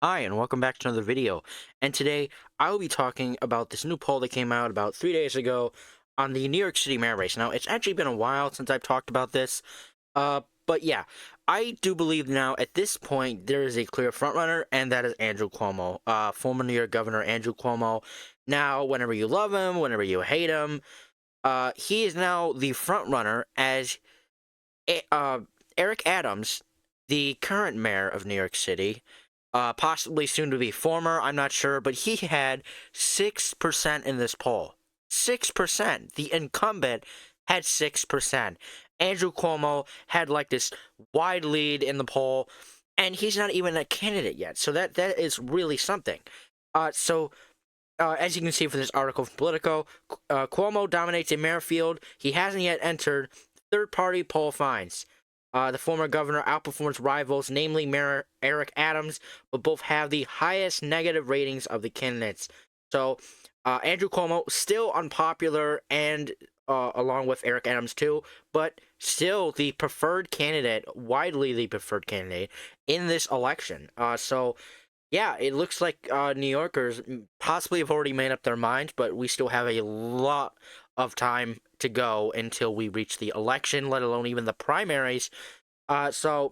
Hi, and welcome back to another video. And today, I will be talking about this new poll that came out about 3 days ago on the New York City mayor race. Now, it's actually been a while since I've talked about this, but yeah, I do believe now at this point there is a clear frontrunner, and that is Andrew Cuomo, former New York Governor Andrew Cuomo. Now, whenever you love him, whenever you hate him, he is now the frontrunner as uh, Eric Adams, the current mayor of New York City, possibly soon to be former, I'm not sure, but he had 6% in this poll. 6%. The incumbent had 6%. Andrew Cuomo had like this wide lead in the poll, and he's not even a candidate yet. So that is really something. As you can see from this article from Politico, Cuomo dominates a mayor field he hasn't yet entered. Third-party poll finds. The former governor outperforms rivals, namely Mayor Eric Adams, but both have the highest negative ratings of the candidates. So, Andrew Cuomo, still unpopular, and along with Eric Adams too, but still the preferred candidate, widely the preferred candidate in this election. Yeah, it looks like New Yorkers possibly have already made up their minds, but we still have a lot of time to go until we reach the election, let alone even the primaries. The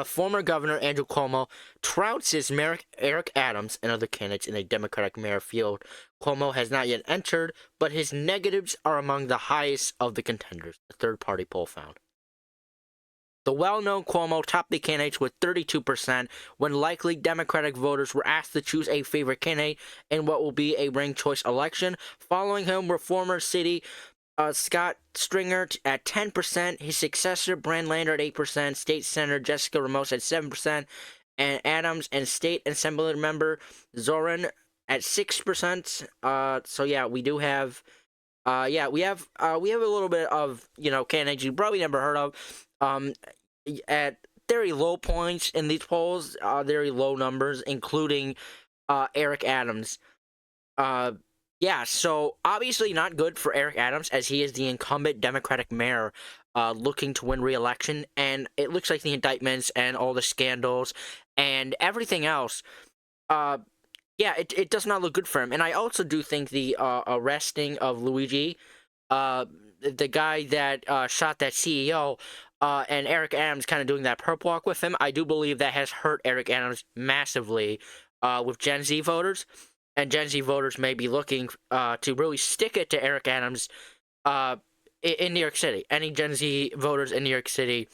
former governor, Andrew Cuomo, trouts his Mayor Eric Adams and other candidates in a Democratic mayor field. Cuomo has not yet entered, but his negatives are among the highest of the contenders, a third-party poll found. The well-known Cuomo topped the candidates with 32% when likely Democratic voters were asked to choose a favorite candidate in what will be a ranked choice election. Following him were former city Scott Stringer at 10%, his successor Brand Lander at 8%, State Senator Jessica Ramos at 7%, and Adams and State Assembly member Zoran at 6%. So yeah, we do have we have a little bit of candidates you probably never heard of. At very low points in these polls, very low numbers, including Eric Adams. So obviously not good for Eric Adams as he is the incumbent Democratic mayor looking to win re-election, and it looks like the indictments and all the scandals and everything else, it does not look good for him. And I also do think the arresting of Luigi, the guy that shot that CEO, and Eric Adams kind of doing that perp walk with him, I do believe that has hurt Eric Adams massively with Gen Z voters. And Gen Z voters may be looking to really stick it to Eric Adams in New York City. Any Gen Z voters in New York City,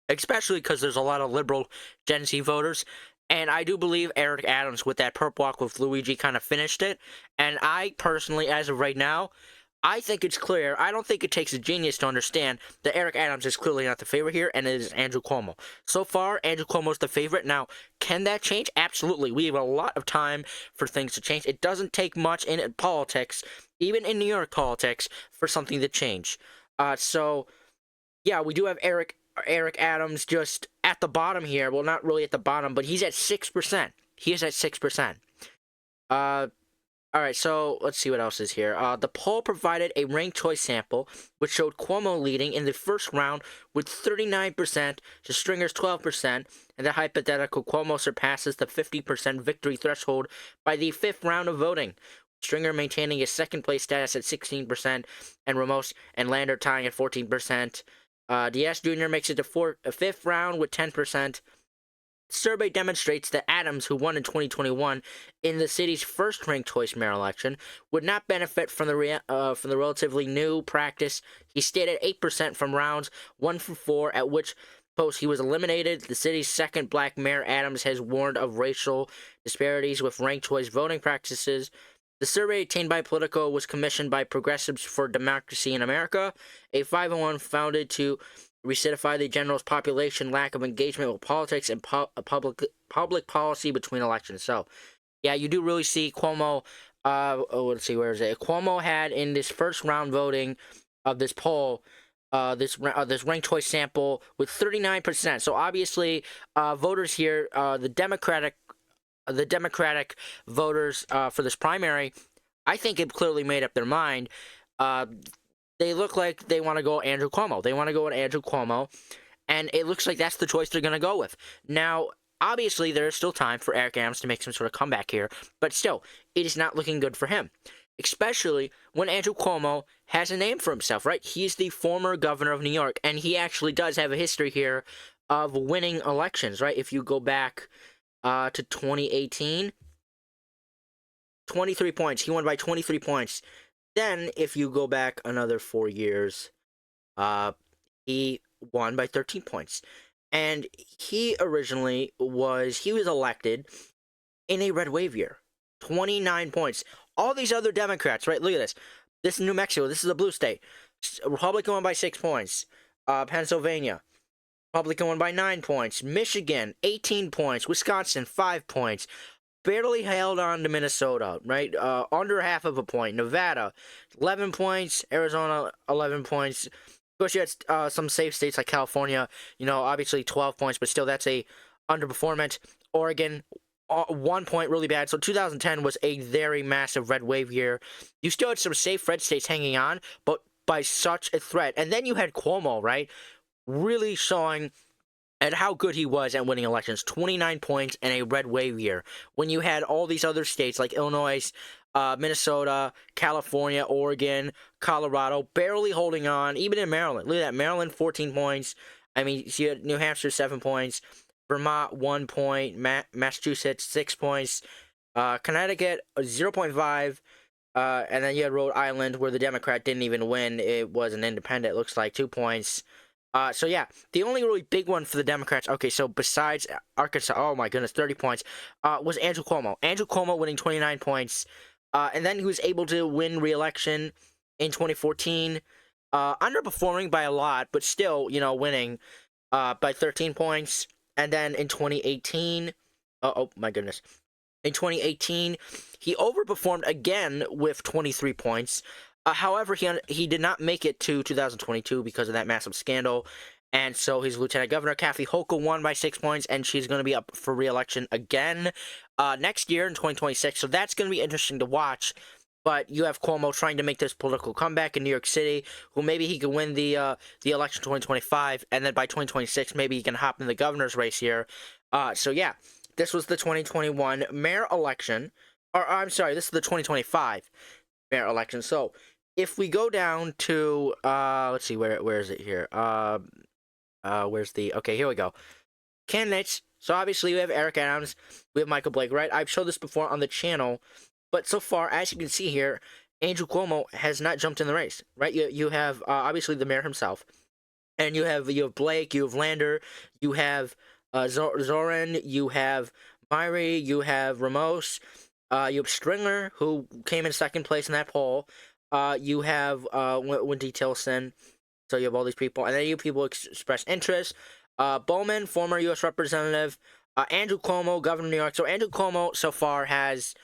especially because there's a lot of liberal Gen Z voters. And I do believe Eric Adams, with that perp walk with Luigi, kind of finished it. And I personally, as of right now, I think it's clear. I don't think it takes a genius to understand that Eric Adams is clearly not the favorite here, and it is Andrew Cuomo. So far, Andrew Cuomo's the favorite. Now, can that change? Absolutely. We have a lot of time for things to change. It doesn't take much in politics, even in New York politics, for something to change. We do have Eric Adams just at the bottom here. Well, not really at the bottom, but he's at 6%. He is at 6%. All right, so let's see what else is here. The poll provided a ranked choice sample, which showed Cuomo leading in the first round with 39% to Stringer's 12%, and the hypothetical Cuomo surpasses the 50% victory threshold by the fifth round of voting. Stringer maintaining his second-place status at 16%, and Ramos and Lander tying at 14%. Diaz Jr. makes it to fifth round with 10%. Survey demonstrates that Adams, who won in 2021 in the city's first ranked choice mayor election, would not benefit from the relatively new practice. He stayed at 8% from rounds 1 through 4, at which post he was eliminated. The city's second black mayor, Adams, has warned of racial disparities with ranked choice voting practices. The survey obtained by Politico was commissioned by Progressives for Democracy in America, a 501 founded to recidify the general's population lack of engagement with politics and public policy between elections. So, yeah, you do really see Cuomo. Let's see, where is it? Cuomo had in this first round voting of this poll, this ranked choice sample with 39%. So obviously, voters here, the Democratic voters for this primary, I think it clearly made up their mind. They look like they want to go Andrew Cuomo. They want to go with Andrew Cuomo, and it looks like that's the choice they're going to go with. Now, obviously there is still time for Eric Adams to make some sort of comeback here, but still, it is not looking good for him. Especially when Andrew Cuomo has a name for himself, right? He's the former governor of New York, and he actually does have a history here of winning elections, right? If you go back to 2018, 23 points. He won by 23 points. Then, if you go back another 4 years, he won by 13 points. And he originally was elected in a red wave year. 29 points. All these other Democrats, right? Look at this. This is New Mexico. This is a blue state. Republican won by 6 points. Pennsylvania, Republican won by 9 points. Michigan, 18 points. Wisconsin, 5 points. Barely held on to Minnesota, right? Under half of a point. Nevada, 11 points. Arizona, 11 points. Of course, you had some safe states like California, obviously 12 points, but still that's a underperformance. Oregon, 1 point, really bad. So 2010 was a very massive red wave year. You still had some safe red states hanging on, but by such a threat. And then you had Cuomo, right? Really showing at how good he was at winning elections. 29 points in a red wave year. When you had all these other states like Illinois, Minnesota, California, Oregon, Colorado, barely holding on. Even in Maryland. Look at that. Maryland, 14 points. I mean, you had New Hampshire, 7 points. Vermont, 1 point. Massachusetts, 6 points. Connecticut, 0.5. And then you had Rhode Island, where the Democrat didn't even win. It was an independent, looks like, 2 points. So yeah, the only really big one for the Democrats, okay, so besides Arkansas, oh my goodness, 30 points, was Andrew Cuomo. Andrew Cuomo winning 29 points. And then he was able to win re-election in 2014. Underperforming by a lot, but still, winning by 13 points. And then in 2018, oh my goodness. In 2018, he overperformed again with 23 points. However, he did not make it to 2022 because of that massive scandal. And so his lieutenant governor, Kathy Hochul, won by 6 points, and she's going to be up for re-election again next year in 2026. So that's going to be interesting to watch. But you have Cuomo trying to make this political comeback in New York City, who maybe he can win the election 2025, and then by 2026, maybe he can hop in the governor's race here. So yeah, this was the 2021 mayor election. Or I'm sorry, this is the 2025 mayor election. So if we go down to let's see, where is it here? Where's the okay? Here we go. Candidates. So obviously we have Eric Adams, we have Michael Blake, right? I've showed this before on the channel. But so far, as you can see here, Andrew Cuomo has not jumped in the race, right? You have obviously the mayor himself, and you have Blake, you have Lander, you have Zorin, you have Myrie, you have Ramos, you have Stringer, who came in second place in that poll. You have Wendy Tilson, so you have all these people, and then you people express interest. Bowman, former U.S. representative, Andrew Cuomo, governor of New York. So Andrew Cuomo so far has.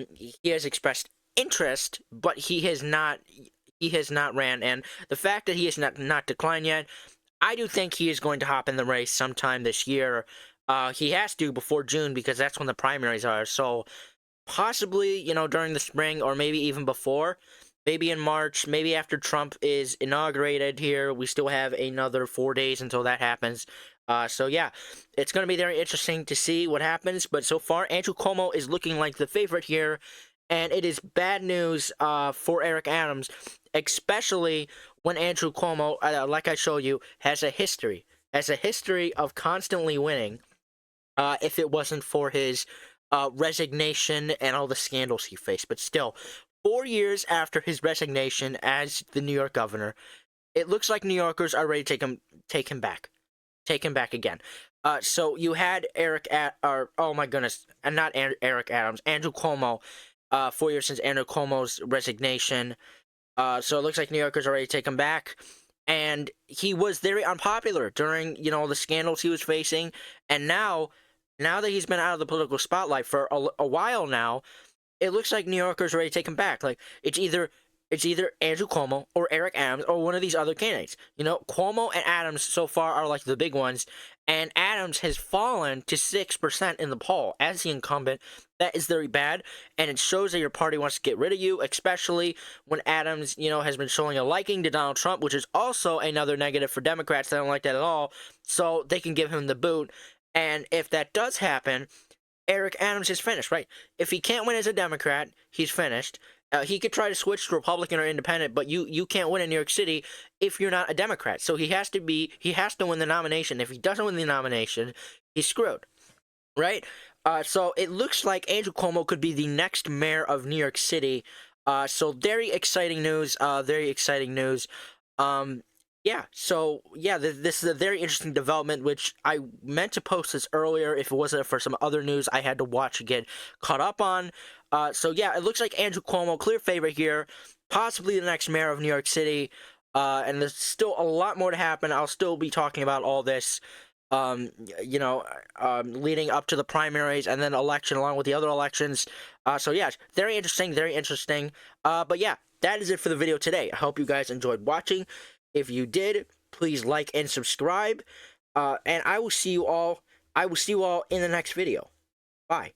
He has expressed interest, but he has not ran, and the fact that he has not declined yet, I do think he is going to hop in the race sometime this year. He has to before June because that's when the primaries are. So possibly, during the spring or maybe even before, maybe in March, maybe after Trump is inaugurated here. We still have another 4 days until that happens. So yeah, it's going to be very interesting to see what happens. But so far, Andrew Cuomo is looking like the favorite here. And it is bad news for Eric Adams, especially when Andrew Cuomo, like I showed you, has a history of constantly winning. If it wasn't for his resignation and all the scandals he faced. But still, 4 years after his resignation as the New York governor, it looks like New Yorkers are ready to take him back. Take him back again. So you had Eric Andrew Cuomo, 4 years since Andrew Cuomo's resignation. So it looks like New Yorkers are ready to take him back. And he was very unpopular during, the scandals he was facing. And now that he's been out of the political spotlight for a while now, it looks like New Yorkers are ready to take him back. Like, it's either Andrew Cuomo or Eric Adams or one of these other candidates. Cuomo and Adams so far are like the big ones, and Adams has fallen to 6% in the poll as the incumbent. That is very bad, and it shows that your party wants to get rid of you, especially when Adams, has been showing a liking to Donald Trump, which is also another negative for Democrats. They don't like that at all, so they can give him the boot. And if that does happen, Eric Adams is finished, right? If he can't win as a Democrat, he's finished. He could try to switch to Republican or Independent, but you can't win in New York City if you're not a Democrat. So he has to win the nomination. If he doesn't win the nomination, he's screwed, right? So it looks like Andrew Cuomo could be the next mayor of New York City. So very exciting news. Very exciting news. Yeah, so yeah, this is a very interesting development, which I meant to post this earlier. If it wasn't for some other news I had to watch and get caught up on. So yeah, it looks like Andrew Cuomo, clear favorite here, possibly the next mayor of New York City. And there's still a lot more to happen. I'll still be talking about all this, um, leading up to the primaries and then election along with the other elections. So yeah, very interesting, very interesting. But yeah, that is it for the video today. I hope you guys enjoyed watching. If you did, please like and subscribe. And I will see you all in the next video. Bye.